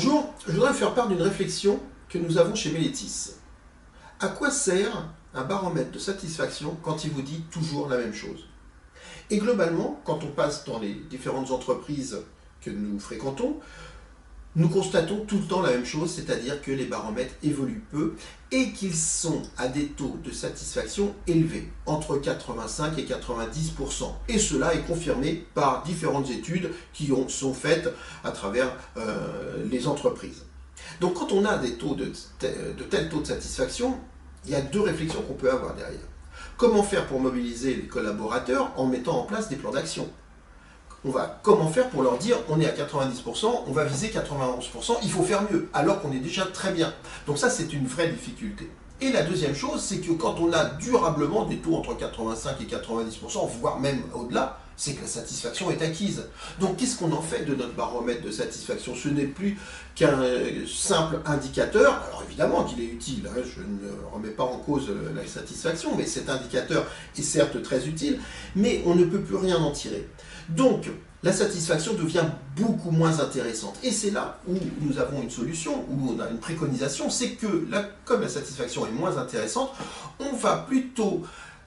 Bonjour, je voudrais vous faire part d'une réflexion que nous avons chez Mélétis. À quoi sert un baromètre de satisfaction quand il vous dit toujours la même chose? Et globalement, quand on passe dans les différentes entreprises que nous fréquentons, nous constatons tout le temps la même chose, c'est-à-dire que les baromètres évoluent peu et qu'ils sont à des taux de satisfaction élevés, entre 85 et 90%. Et cela est confirmé par différentes études qui sont faites à travers les entreprises. Donc quand on a des taux de tels taux de satisfaction, il y a deux réflexions qu'on peut avoir derrière. Comment faire pour mobiliser les collaborateurs en mettant en place des plans d'action? Comment faire pour leur dire on est à 90%, on va viser 91%, il faut faire mieux, alors qu'on est déjà très bien. Donc ça, c'est une vraie difficulté. Et la deuxième chose, c'est que quand on a durablement des taux entre 85 et 90%, voire même au-delà, c'est que la satisfaction est acquise. Donc qu'est-ce qu'on en fait de notre baromètre de satisfaction? Ce n'est plus qu'un simple indicateur. Alors évidemment qu'il est utile, hein, je ne remets pas en cause la satisfaction, mais cet indicateur est certes très utile, mais on ne peut plus rien en tirer. Donc la satisfaction devient beaucoup moins intéressante. Et c'est là où nous avons une solution, où on a une préconisation, c'est que comme la satisfaction est moins intéressante, on va plutôt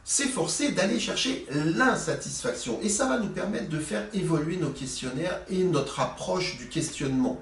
s'efforcer d'aller chercher l'insatisfaction. Et ça va nous permettre de faire évoluer nos questionnaires et notre approche du questionnement.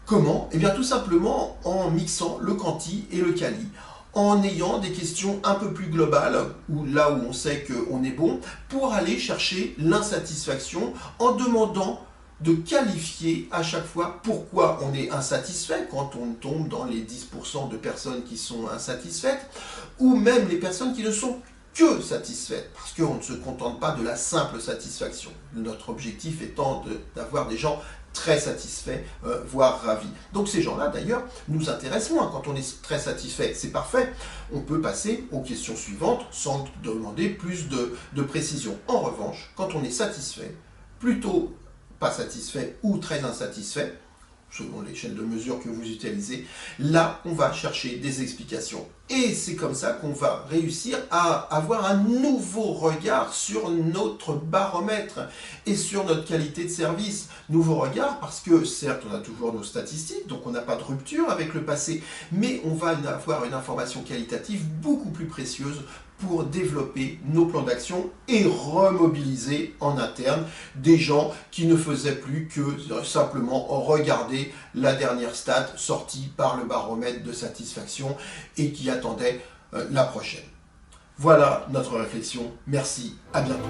Comment? Eh bien tout simplement en mixant le quanti et le quali, en ayant des questions un peu plus globales, là où on sait qu'on est bon, pour aller chercher l'insatisfaction en demandant de qualifier à chaque fois pourquoi on est insatisfait quand on tombe dans les 10% de personnes qui sont insatisfaites, ou même les personnes qui ne sont que satisfaites, parce qu'on ne se contente pas de la simple satisfaction. Notre objectif étant d'avoir des gens très satisfaits, voire ravis. Donc ces gens-là, d'ailleurs, nous intéressent moins. Quand on est très satisfait, c'est parfait. On peut passer aux questions suivantes sans demander plus de précision. En revanche, quand on est satisfait, plutôt pas satisfait ou très insatisfait, selon l'échelle de mesure que vous utilisez, là, on va chercher des explications. Et c'est comme ça qu'on va réussir à avoir un nouveau regard sur notre baromètre et sur notre qualité de service. Nouveau regard parce que, certes, on a toujours nos statistiques, donc on n'a pas de rupture avec le passé, mais on va avoir une information qualitative beaucoup plus précieuse pour développer nos plans d'action et remobiliser en interne des gens qui ne faisaient plus que simplement regarder la dernière stat sortie par le baromètre de satisfaction et qui attendaient la prochaine. Voilà notre réflexion. Merci, à bientôt.